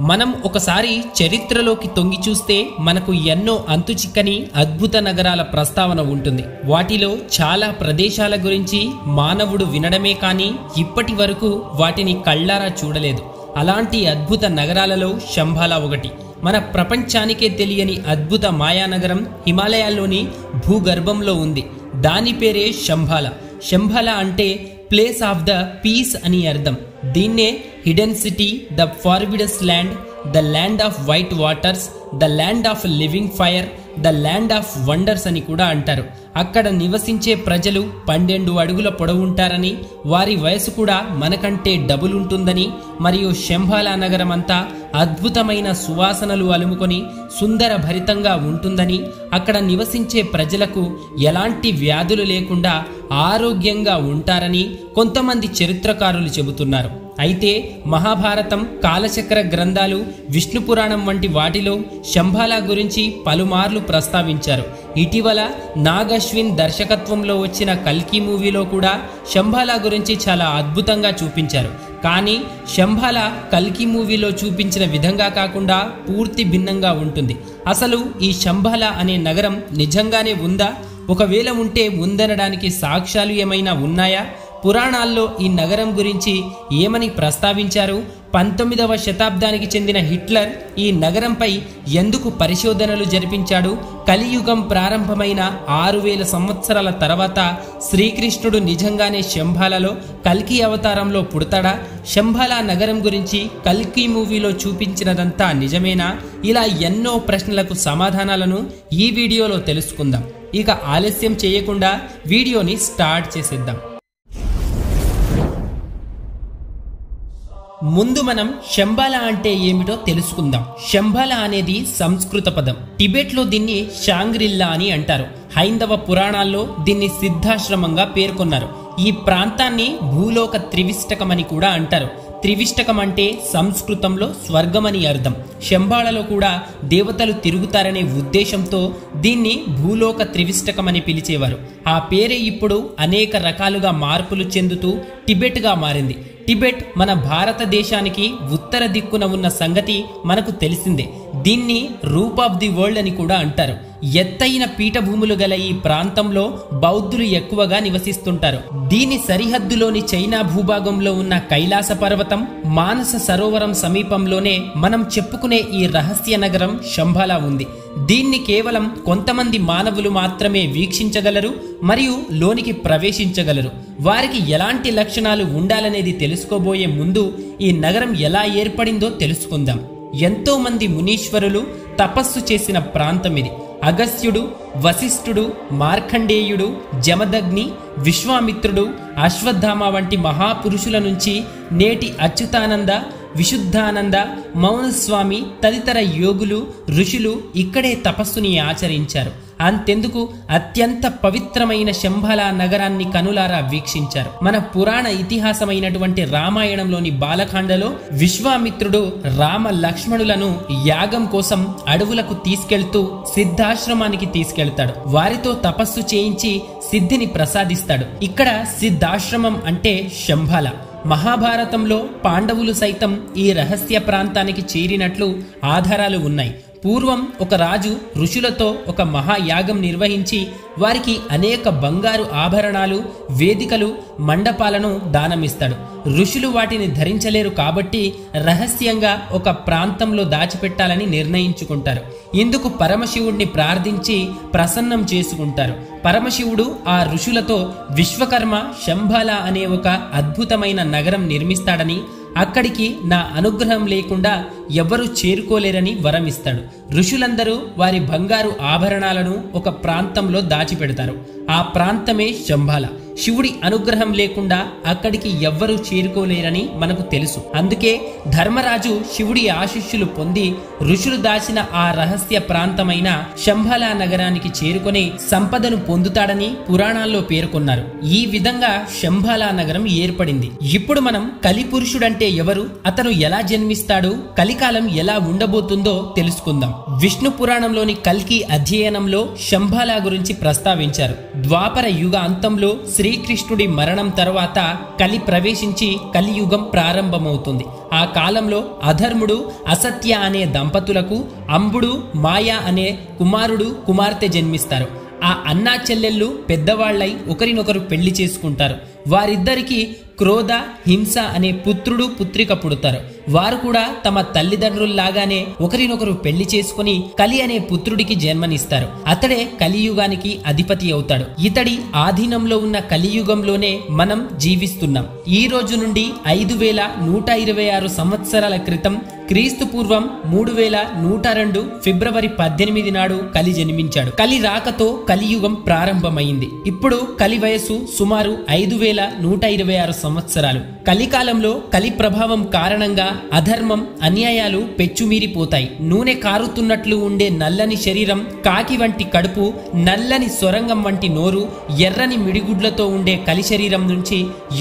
మనం ఒకసారి చరిత్రలోకి తొంగి చూస్తే మనకు ఎన్నో అంతుచిక్కని అద్భుత నగరాల ప్రస్తావన ఉంటుంది. వాటిలో చాలా ప్రదేశాల గురించి మానవుడు వినడమే కానీ ఇప్పటి వరకు వాటిని కళ్ళారా చూడలేదు. అలాంటి అద్భుత నగరాలలో శంబాలా ఒకటి. మన ప్రపంచానికే తెలియని అద్భుత మాయానగరం హిమాలయాల్లోని భూగర్భంలో ఉంది. దాని పేరే శంబాలా. శంబాలా అంటే ప్లేస్ ఆఫ్ ద పీస్ అని అర్థం. దీన్నే hidden city, the forbidden land, the land off white waters, the land of living fire, the land of wonders అని కూడా అంటారు. అక్కడ నివసించే ప్రజలు 12 అడుగుల పొడవుంటారని, వారి వయసు కూడా మనకంటే డబుల్ ఉంటుందని, మరియు శంబాలా నగరం అంతా అద్భుతమైన సువాసనలు అలుముకొని సుందర భరితంగా ఉంటుందని, అక్కడ నివసించే ప్రజలకు ఎలాంటి వ్యాధులు లేకుండా ఆరోగ్యంగా ఉంటారని కొంతమంది చరిత్రకారులు చెబుతున్నారు. అయితే మహాభారతం, కాలచక్ర గ్రంథాలు, విష్ణు పురాణం వంటి వాటిలో శంబాలా గురించి పలుమార్లు ప్రస్తావించారు. ఇటీవల నాగ్ అశ్విన్ దర్శకత్వంలో వచ్చిన కల్కి మూవీలో కూడా శంబాలా గురించి చాలా అద్భుతంగా చూపించారు. కానీ శంబాలా కల్కి మూవీలో చూపించిన విధంగా కాకుండా పూర్తి భిన్నంగా ఉంటుంది. అసలు ఈ శంబాలా అనే నగరం నిజంగానే ఉందా? ఒకవేళ ఉంటే ఉందనడానికి సాక్ష్యాలు ఏమైనా ఉన్నాయా? పురాణాల్లో ఈ నగరం గురించి ఏమని ప్రస్తావించారు? 19వ శతాబ్దానికి చెందిన హిట్లర్ ఈ నగరంపై ఎందుకు పరిశోధనలు జరిపించాడు? కలియుగం ప్రారంభమైన 6000 సంవత్సరాల తర్వాత శ్రీకృష్ణుడు నిజంగానే శంబాలాలో కల్కి అవతారంలో పుడతాడా? శంబాలా నగరం గురించి కల్కి మూవీలో చూపించినదంతా నిజమేనా? ఇలా ఎన్నో ప్రశ్నలకు సమాధానాలను ఈ వీడియోలో తెలుసుకుందాం. ఇక ఆలస్యం చేయకుండా వీడియోని స్టార్ట్ చేసేద్దాం. ముందు మనం శంబాలా అంటే ఏమిటో తెలుసుకుందాం. శంబాలా అనేది సంస్కృత పదం. టిబెట్లో దీన్ని షాంగ్రిల్లా అని అంటారు. హైందవ పురాణాల్లో దీన్ని సిద్ధాశ్రమంగా పేర్కొన్నారు. ఈ ప్రాంతాన్ని భూలోక త్రివిష్టకమని కూడా అంటారు. త్రివిష్టకం అంటే సంస్కృతంలో స్వర్గమని అర్థం. శంబాలాలో కూడా దేవతలు తిరుగుతారనే ఉద్దేశంతో దీన్ని భూలోక త్రివిష్టకమని పిలిచేవారు. ఆ పేరే ఇప్పుడు అనేక రకాలుగా మార్పులు చెందుతూ టిబెట్గా మారింది. టిబెట్ మన భారతదేశానికి ఉత్తర దిక్కున ఉన్న సంగతి మనకు తెలిసిందే. దీన్ని రూప్ ఆఫ్ ది వరల్డ్ అని కూడా అంటారు. ఎత్తైన పీఠభూములు గల ఈ ప్రాంతంలో బౌద్ధులు ఎక్కువగా నివసిస్తుంటారు. దీని సరిహద్దులోని చైనా భూభాగంలో ఉన్న కైలాస పర్వతం, మానస సరోవరం సమీపంలోనే మనం చెప్పుకునే ఈ రహస్య నగరం శంబాలా ఉంది. దీన్ని కేవలం కొంతమంది మానవులు మాత్రమే వీక్షించగలరు మరియు లోనికి ప్రవేశించగలరు. వారికి ఎలాంటి లక్షణాలు ఉండాలనేది తెలుసుకోబోయే ముందు ఈ నగరం ఎలా ఏర్పడిందో తెలుసుకుందాం. ఎంతో మంది మునీశ్వరులు తపస్సు చేసిన ప్రాంతం ఇది. అగస్త్యుడు, వశిష్ఠుడు, మార్కండేయుడు, జమదగ్ని, విశ్వామిత్రుడు, అశ్వత్థామ వంటి మహాపురుషుల నుంచి నేటి అచ్యుతానంద, విశుద్ధానంద, మౌనస్వామి తదితర యోగులు, ఋషులు ఇక్కడే తపస్సుని ఆచరించారు. అంతెందుకు అత్యంత పవిత్రమైన శంబాలా నగరాన్ని కనులారా వీక్షించారు. మన పురాణ ఇతిహాసమైనటువంటి రామాయణంలోని బాలకాండలో విశ్వామిత్రుడు రామ లక్ష్మణులను యాగం కోసం అడవులకు తీసుకెళ్తూ సిద్ధాశ్రమానికి తీసుకెళ్తాడు. వారితో తపస్సు చేయించి సిద్ధిని ప్రసాదిస్తాడు. ఇక్కడ సిద్ధాశ్రమం అంటే శంబాలా. మహాభారతంలో పాండవులు సైతం ఈ రహస్య ప్రాంతానికి చేరినట్లు ఆధారాలు ఉన్నాయి. పూర్వం ఒక రాజు ఋషులతో ఒక మహాయాగం నిర్వహించి వారికి అనేక బంగారు ఆభరణాలు, వేదికలు, మండపాలను దానమిస్తాడు. ఋషులు వాటిని ధరించలేరు కాబట్టి రహస్యంగా ఒక ప్రాంతంలో దాచిపెట్టాలని నిర్ణయించుకుంటారు. ఇందుకు పరమశివుడిని ప్రార్థించి ప్రసన్నం చేసుకుంటారు. పరమశివుడు ఆ ఋషులతో విశ్వకర్మ శంబాలా అనే ఒక అద్భుతమైన నగరం నిర్మిస్తాడని, అక్కడికి నా అనుగ్రహం లేకుండా ఎవ్వరూ చేరుకోలేరని వరమిస్తాడు. ఋషులందరూ వారి బంగారు ఆభరణాలను ఒక ప్రాంతంలో దాచిపెడతారు. ఆ ప్రాంతమే శంబాలా. శివుడి అనుగ్రహం లేకుండా అక్కడికి ఎవ్వరూ చేరుకోలేరని మనకు తెలుసు. అందుకే ధర్మరాజు శివుడి ఆశీస్సులు పొంది ఋషులు దాచిన ఆ రహస్య ప్రాంతమైన శంబాలా నగరానికి చేరుకొని సంపదను పొందుతాడని పురాణాల్లో పేర్కొన్నారు. ఈ విధంగా శంబాలా నగరం ఏర్పడింది. ఇప్పుడు మనం కలిపురుషుడంటే ఎవరు, అతను ఎలా జన్మిస్తాడు, కలికాలం ఎలా ఉండబోతుందో తెలుసుకుందాం. విష్ణు పురాణంలోని కల్కి అధ్యయనంలో శంబాలా గురించి ప్రస్తావించారు. ద్వాపర యుగ అంతంలో శ్రీకృష్ణుడి మరణం తర్వాత కలి ప్రవేశించి కలియుగం ప్రారంభమవుతుంది. ఆ కాలంలో అధర్ముడు అసత్య అనే దంపతులకు అంబుడు మాయ అనే కుమారుడు కుమార్తె జన్మిస్తారు. ఆ అన్నా చెల్లెళ్ళు పెద్దవాళ్లై ఒకరినొకరు పెళ్లి చేసుకుంటారు. వారిద్దరికి క్రోధ హింస అనే పుత్రుడు పుత్రిక పుడతారు. వారు కూడా తమ తల్లిదండ్రుల్లాగానే ఒకరినొకరు పెళ్లి చేసుకుని కలి అనే పుత్రుడికి జన్మనిస్తారు. అతడే కలియుగానికి అధిపతి అవుతాడు. ఇతడి ఆధీనంలో ఉన్న కలియుగంలోనే మనం జీవిస్తున్నాం. ఈ రోజు నుండి 5126 సంవత్సరాల క్రితం క్రీస్తు పూర్వం 3102 ఫిబ్రవరి 18 నాడు కలి జన్మించాడు. కలి రాకతో కలియుగం ప్రారంభమైంది. ఇప్పుడు కలి వయస్సు సుమారు 5126 సంవత్సరాలు. కలికాలంలో కలి ప్రభావం కారణంగా అధర్మం అన్యాయాలు పెచ్చుమీరిపోతాయి. నూనె కారుతున్నట్లు ఉండే నల్లని శరీరం, కాకి వంటి కడుపు, నల్లని సొరంగం వంటి నోరు, ఎర్రని మిడిగుడ్లతో ఉండే కలి శరీరం నుంచి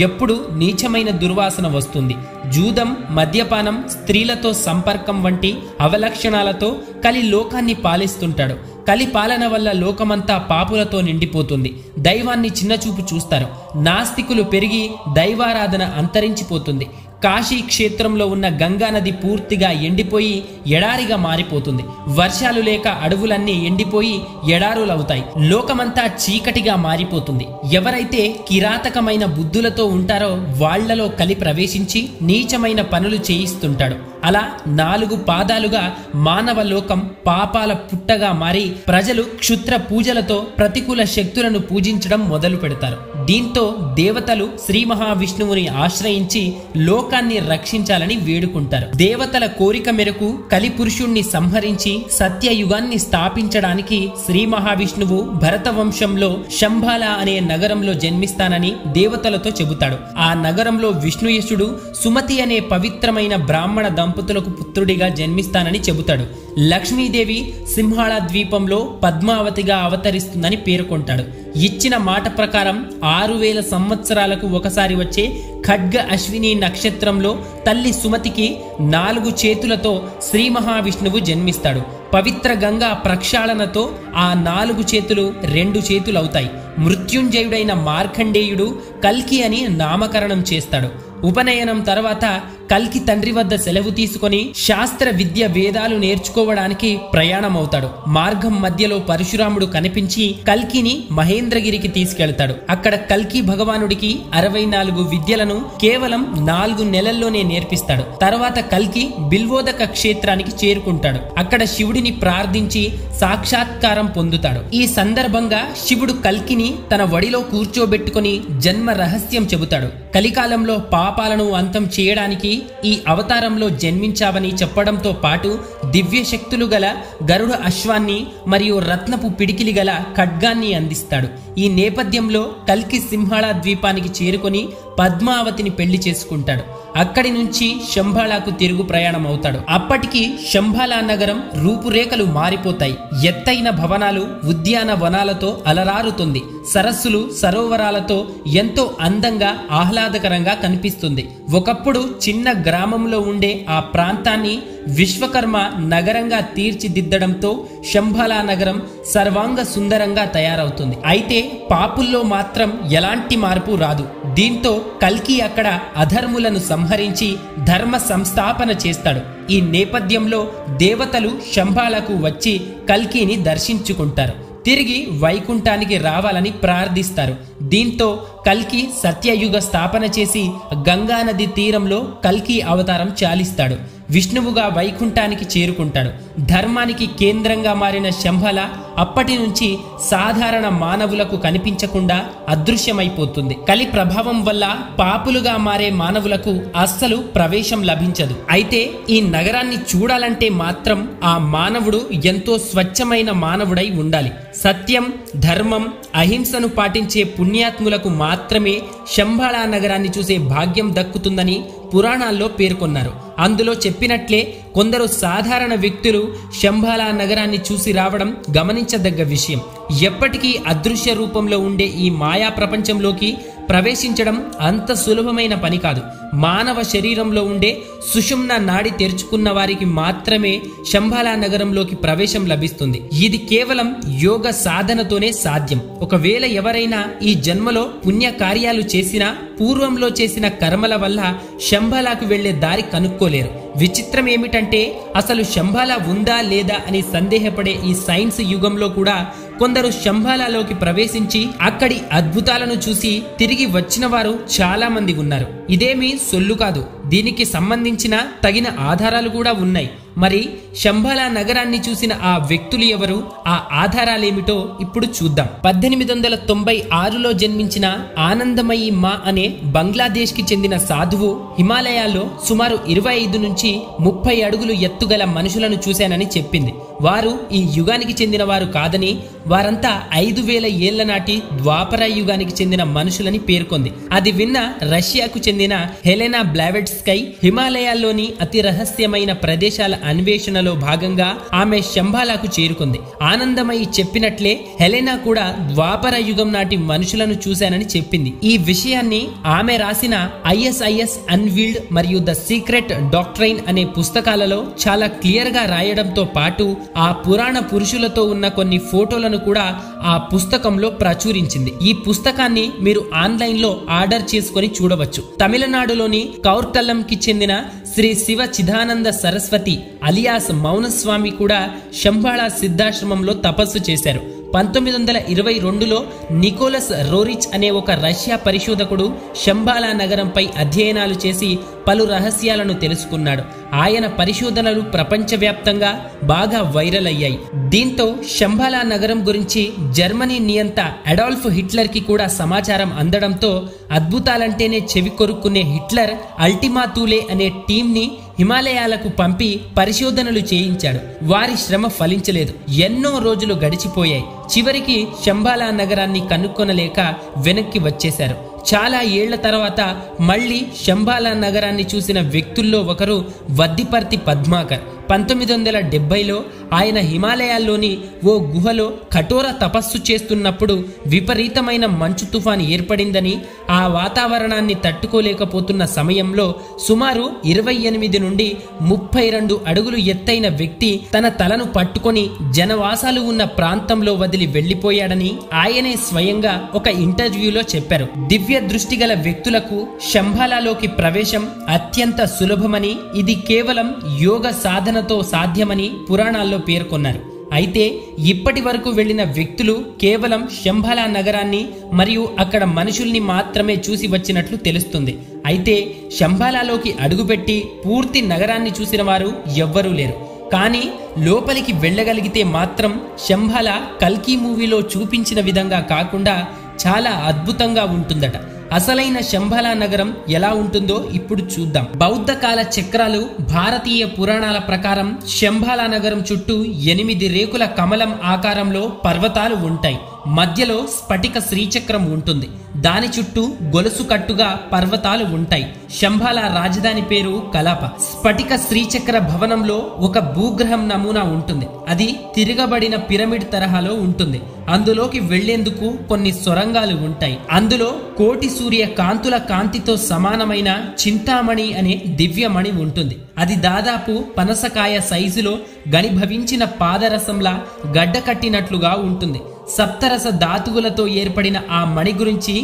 ఎప్పుడు నీచమైన దుర్వాసన వస్తుంది. జూదం, మద్యపానం, స్త్రీలతో సంపర్కం వంటి అవలక్షణాలతో కలి లోకాన్ని పాలిస్తుంటాడు. కలి పాలన వల్ల లోకమంతా పాపులతో నిండిపోతుంది. దైవాన్ని చిన్నచూపు చూస్తారు. నాస్తికులు పెరిగి దైవారాధన అంతరించిపోతుంది. కాశీ క్షేత్రంలో ఉన్న గంగా నది పూర్తిగా ఎండిపోయి ఎడారిగా మారిపోతుంది. వర్షాలు లేక అడవులన్నీ ఎండిపోయి ఎడారులవుతాయి. లోకమంతా చీకటిగా మారిపోతుంది. ఎవరైతే కిరాతకమైన బుద్ధులతో ఉంటారో వాళ్లలో కలి ప్రవేశించి నీచమైన పనులు చేయిస్తుంటాడు. అలా 4 పాదాలుగా మానవ లోకం పాపాల పుట్టగా మారి ప్రజలు క్షుద్ర పూజలతో ప్రతికూల శక్తులను పూజించడం మొదలు పెడతారు. దీంతో దేవతలు శ్రీ మహావిష్ణువుని ఆశ్రయించి లోకాన్ని రక్షించాలని వేడుకుంటారు. దేవతల కోరిక మేరకు కలి పురుషుణ్ణి సంహరించి సత్యయుగాన్ని స్థాపించడానికి శ్రీ మహావిష్ణువు భరత వంశంలో శంబాల అనే నగరంలో జన్మిస్తానని దేవతలతో చెబుతాడు. ఆ నగరంలో విష్ణుయశుడు సుమతి అనే పవిత్రమైన బ్రాహ్మణ దంపతులకు పుత్రుడిగా జన్మిస్తానని చెబుతాడు. లక్ష్మీదేవి సింహాళ ద్వీపంలో పద్మావతిగా అవతరిస్తుందని పేర్కొంటాడు. ఇచ్చిన మాట ప్రకారం 6000 సంవత్సరాలకు ఒకసారి వచ్చే ఖడ్గ అశ్విని నక్షత్రంలో తల్లి సుమతికి 4 చేతులతో శ్రీ మహావిష్ణువు జన్మిస్తాడు. పవిత్ర గంగా ప్రక్షాళనతో ఆ 4 చేతులు 2 చేతులు అవుతాయి. మృత్యుంజయుడైన మార్కండేయుడు కల్కి అని నామకరణం చేస్తాడు. ఉపనయనం తర్వాత కల్కి తండ్రి వద్ద సెలవు తీసుకొని శాస్త్ర విద్య వేదాలు నేర్చుకోవడానికి ప్రయాణమవుతాడు. మార్గం మధ్యలో పరశురాముడు కనిపించి కల్కిని మహేంద్రగిరికి తీసుకెళ్తాడు. అక్కడ కల్కి భగవానుడికి 64 విద్యలను కేవలం 4 నెలల్లోనే నేర్పిస్తాడు. తర్వాత కల్కి బిల్వోదక క్షేత్రానికి చేరుకుంటాడు. అక్కడ శివుడిని ప్రార్థించి సాక్షాత్కారం పొందుతాడు. ఈ సందర్భంగా శివుడు కల్కిని తన వడిలో కూర్చోబెట్టుకుని జన్మ రహస్యం చెబుతాడు. కలికాలంలో పాపాలను అంతం చేయడానికి ఈ అవతారంలో జన్మించావని చెప్పడంతో పాటు దివ్య శక్తులు గల గరుడ అశ్వాన్ని మరియు రత్నపు పిడికిలి గల ఖడ్గాన్ని అందిస్తాడు. ఈ నేపథ్యంలో కల్కి సింహాళ ద్వీపానికి చేరుకొని పద్మావతిని పెళ్లి చేసుకుంటాడు. అక్కడి నుంచి శంబాళకు తిరుగు ప్రయాణం అవుతాడు. అప్పటికి శంబాళ నగరం రూపురేఖలు మారిపోతాయి. ఎత్తైన భవనాలు, ఉద్యాన వనాలతో అలరారుతుంది. సరస్సులు, సరోవరాలతో ఎంతో అందంగా ఆహ్లాదకరంగా కనిపిస్తుంది. ఒకప్పుడు చిన్న గ్రామంలో ఉండే ఆ ప్రాంతాన్ని విశ్వకర్మ నగరంగా తీర్చిదిద్దడంతో శంబాళ నగరం సర్వాంగ సుందరంగా తయారవుతుంది. అయితే పాపుల్లో మాత్రం ఎలాంటి మార్పు రాదు. దీంతో కల్కి అక్కడ అధర్ములను సంహరించి ధర్మ సంస్థాపన చేస్తాడు. ఈ నేపథ్యంలో దేవతలు శంబాళకు వచ్చి కల్కిని దర్శించుకుంటారు. తిరిగి వైకుంఠానికి రావాలని ప్రార్థిస్తారు. దీంతో కల్కి సత్యయుగ స్థాపన చేసి గంగానది తీరంలో కల్కి అవతారం చాలిస్తాడు. విష్ణువుగా వైకుంఠానికి చేరుకుంటాడు. ధర్మానికి కేంద్రంగా మారిన శంబాళ అప్పటి నుంచి సాధారణ మానవులకు కనిపించకుండా అదృశ్యమైపోతుంది. కలి ప్రభావం వల్ల పాపులుగా మారే మానవులకు అస్సలు ప్రవేశం లభించదు. అయితే ఈ నగరాన్ని చూడాలంటే మాత్రం ఆ మానవుడు ఎంతో స్వచ్ఛమైన మానవుడై ఉండాలి. సత్యం, ధర్మం, అహింసను పాటించే పుణ్యాత్ములకు మాత్రమే శంబాళ నగరాన్ని చూసే భాగ్యం దక్కుతుందని పురాణాల్లో పేర్కొన్నారు. అందులో చెప్పినట్లే కొందరు సాధారణ వ్యక్తులు శంబాళ నగరాన్ని చూసి రావడం గమనించదగ్గ విషయం. ఎప్పటికీ అదృశ్య రూపంలో ఉండే ఈ మాయా ప్రపంచంలోకి ప్రవేశించడం అంత సులభమైన పని కాదు. మానవ శరీరంలో ఉండే సుషుమ్న నాడి తెరుచుకున్న వారికి మాత్రమే శంబాలా నగరంలోకి ప్రవేశం లభిస్తుంది. ఇది కేవలం యోగ సాధనతోనే సాధ్యం. ఒకవేళ ఎవరైనా ఈ జన్మలో పుణ్య కార్యాలు చేసినా పూర్వంలో చేసిన కర్మల వల్ల శంబాలాకు వెళ్లే దారి కనుక్కోలేరు. విచిత్రం ఏమిటంటే అసలు శంబాలా ఉందా లేదా అని సందేహపడే ఈ సైన్స్ యుగంలో కూడా కొందరు శంబాలాలోకి ప్రవేశించి అక్కడి అద్భుతాలను చూసి తిరిగి వచ్చిన వారు చాలా మంది ఉన్నారు. ఇదేమీ సొల్లు కాదు. దీనికి సంబంధించిన తగిన ఆధారాలు కూడా ఉన్నాయి. మరి శంబాలా నగరాన్ని చూసిన ఆ వ్యక్తులు ఎవరు, ఆ ఆధారాలేమిటో ఇప్పుడు చూద్దాం. 1896లో జన్మించిన ఆనందమయి మా అనే బంగ్లాదేశ్ కి చెందిన సాధువు హిమాలయాల్లో సుమారు 25 నుంచి 30 అడుగులు ఎత్తుగల మనుషులను చూశానని చెప్పింది. వారు ఈ యుగానికి చెందిన వారు కాదని, వారంతా 5000 ఏళ్ల నాటి ద్వాపర యుగానికి చెందిన మనుషులని పేర్కొంది. అది విన్న రష్యాకు చెందిన హెలెనా బ్లావెట్స్కై హిమాలయాల్లోని అతి రహస్యమైన ప్రదేశాల అన్వేషణలో భాగంగా ఆమె శంబాలాకు చేరుకుంది. ఆనందమయి చెప్పినట్లే హెలెనా కూడా ద్వాపర యుగం నాటి మనుషులను చూశానని చెప్పింది. ఈ విషయాన్ని ఆమె రాసిన ISIS అన్వీల్డ్ మరియు ద సీక్రెట్ డాక్ట్రైన్ అనే పుస్తకాలలో చాలా క్లియర్ గా రాయడంతో పాటు ఆ పురాణ పురుషులతో ఉన్న కొన్ని ఫోటోలను కూడా ఆ పుస్తకంలో ప్రచురించింది. ఈ పుస్తకాన్ని మీరు ఆన్లైన్ లో ఆర్డర్ చేసుకుని చూడవచ్చు. తమిళనాడులోని కౌర్కల్లం కి చెందిన శ్రీ శివ చిదానంద సరస్వతి అలియాస్ మౌనస్వామి కూడా శంబాలా సిద్ధాశ్రమంలో తపస్సు చేశారు. 1922లో నికోలస్ రోరిచ్ అనే ఒక రష్యా పరిశోధకుడు శంబాలా నగరంపై అధ్యయనాలు చేసి పలు రహస్యాలను తెలుసుకున్నాడు. ఆయన పరిశోధనలు ప్రపంచవ్యాప్తంగా బాగా వైరల్ అయ్యాయి. దీంతో శంబాలా నగరం గురించి జర్మనీ నియంత అడాల్ఫ్ హిట్లర్ కి కూడా సమాచారం అందడంతో అద్భుతాలంటేనే చెవి కొరుక్కునే హిట్లర్ అల్టిమాతూలే అనే టీంని హిమాలయాలకు పంపి పరిశోధనలు చేయించాడు. వారి శ్రమ ఫలించలేదు. ఎన్నో రోజులు గడిచిపోయాయి. చివరికి శంబాలా నగరాన్ని కనుక్కొనలేక వెనక్కి వచ్చేశారు. చాలా ఏళ్ల తర్వాత మళ్లీ శంబాలా నగరాన్ని చూసిన వ్యక్తుల్లో ఒకరు వద్దిపర్తి పద్మాకర్. 1970లో ఆయన హిమాలయాల్లోని ఓ గుహలో కఠోర తపస్సు చేస్తున్నప్పుడు విపరీతమైన మంచు తుఫాను ఏర్పడిందని, ఆ వాతావరణాన్ని తట్టుకోలేకపోతున్న సమయంలో సుమారు 28 నుండి 32 అడుగులు ఎత్తైన వ్యక్తి తన తలను పట్టుకొని జనవాసాలు ఉన్న ప్రాంతంలో వదిలి వెళ్లిపోయాడని ఆయనే స్వయంగా ఒక ఇంటర్వ్యూలో చెప్పారు. దివ్య దృష్టి గల వ్యక్తులకు శంబాలాలోకి ప్రవేశం అత్యంత సులభమని, ఇది కేవలం యోగ సాధనతో సాధ్యమని పురాణాల్లో పేర్కొన్నారు. అయితే ఇప్పటి వరకు వెళ్లిన వ్యక్తులు కేవలం శంబాలా నగరాన్ని మరియు అక్కడ మనుషుల్ని మాత్రమే చూసి వచ్చినట్లు తెలుస్తుంది. అయితే శంబాలాలోకి అడుగుపెట్టి పూర్తి నగరాన్ని చూసిన వారు ఎవ్వరూ లేరు. కానీ లోపలికి వెళ్ళగలిగితే మాత్రం శంబాలా కల్కి మూవీలో చూపించిన విధంగా కాకుండా చాలా అద్భుతంగా ఉంటుందట. అసలైన శంబాలా నగరం ఎలా ఉంటుందో ఇప్పుడు చూద్దాం. బౌద్ధ కాల చక్రాలు భారతీయ పురాణాల ప్రకారం శంబాలా నగరం చుట్టూ 8 రేకుల కమలం ఆకారంలో పర్వతాలు ఉంటాయి. మధ్యలో స్ఫటిక శ్రీచక్రం ఉంటుంది. దాని చుట్టూ గొలుసు కట్టుగా పర్వతాలు ఉంటాయి. శంబాలా రాజధాని పేరు కలాప. స్ఫటిక శ్రీచక్ర భవనంలో ఒక భూగ్రహం నమూనా ఉంటుంది. అది తిరగబడిన పిరమిడ్ తరహాలో ఉంటుంది. అందులోకి వెళ్లేందుకు కొన్ని సొరంగాలు ఉంటాయి. అందులో కోటి సూర్య కాంతుల కాంతితో సమానమైన చింతామణి అనే దివ్యమణి ఉంటుంది. అది దాదాపు పనసకాయ సైజులో గనిభవించిన పాదరసంలా గడ్డకట్టినట్లుగా ఉంటుంది. సప్తరస ధాతువులతో ఏర్పడిన ఆ మణి గురించి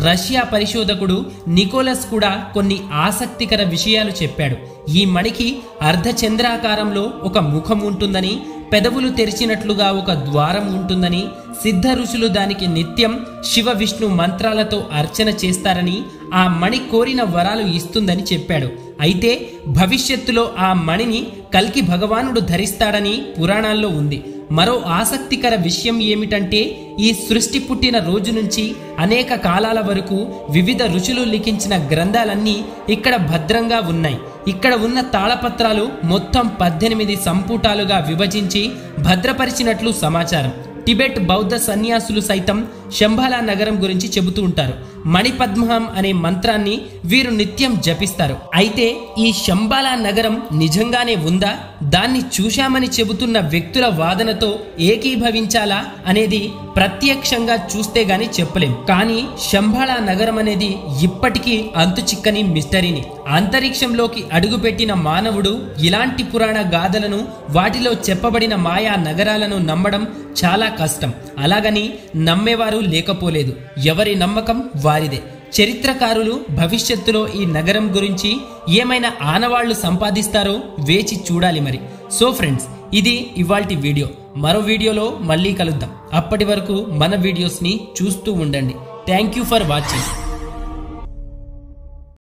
రష్యా పరిశోధకుడు నికోలస్ కూడా కొన్ని ఆసక్తికర విషయాలు చెప్పాడు. ఈ మణికి అర్ధచంద్రాకారంలో ఒక ముఖం ఉంటుందని, పెదవులు తెరిచినట్లుగా ఒక ద్వారం ఉంటుందని, సిద్ధ ఋషులు దానికి నిత్యం శివ విష్ణు మంత్రాలతో అర్చన చేస్తారని, ఆ మణి కోరిన వరాలు ఇస్తుందని చెప్పాడు. అయితే భవిష్యత్తులో ఆ మణిని కల్కి భగవానుడు ధరిస్తాడని పురాణాల్లో ఉంది. మరో ఆసక్తికర విషయం ఏమిటంటే, ఈ సృష్టి పుట్టిన రోజు నుంచి అనేక కాలాల వరకు వివిధ ఋషులు లిఖించిన గ్రంథాలన్నీ ఇక్కడ భద్రంగా ఉన్నాయి. ఇక్కడ ఉన్న తాళపత్రాలు మొత్తం 18 సంపుటాలుగా విభజించి భద్రపరిచినట్లు సమాచారం. టిబెట్ బౌద్ధ సన్యాసులు సైతం శంబాలా నగరం గురించి చెబుతూ ఉంటారు. మణిపద్మహం అనే మంత్రాన్ని వీరు నిత్యం జపిస్తారు. అయితే ఈ శంబాలా నగరం నిజంగానే ఉందా, దాన్ని చూశామని చెబుతున్న వ్యక్తుల వాదనతో ఏకీభవించాలా అనేది ప్రత్యక్షంగా చూస్తే గాని చెప్పలేం. కానీ శంబాలా నగరం అనేది ఇప్పటికీ అంతుచిక్కని మిస్టరీని. అంతరిక్షంలోకి అడుగుపెట్టిన మానవుడు ఇలాంటి పురాణ గాథలను, వాటిలో చెప్పబడిన మాయా నగరాలను నమ్మడం చాలా కష్టం. అలాగని నమ్మేవారు లేకపోలేదు. ఎవరి నమ్మకం వారిదే. చరిత్రకారులు భవిష్యత్తులో ఈ నగరం గురించి ఏమైనా ఆనవాళ్లు సంపాదిస్తారో వేచి చూడాలి మరి. సో ఫ్రెండ్స్, ఇది ఇవాల్టి వీడియో. మరో వీడియోలో మళ్ళీ కలుద్దాం. అప్పటి వరకు మన వీడియోస్ని చూస్తూ ఉండండి. Thank you for watching.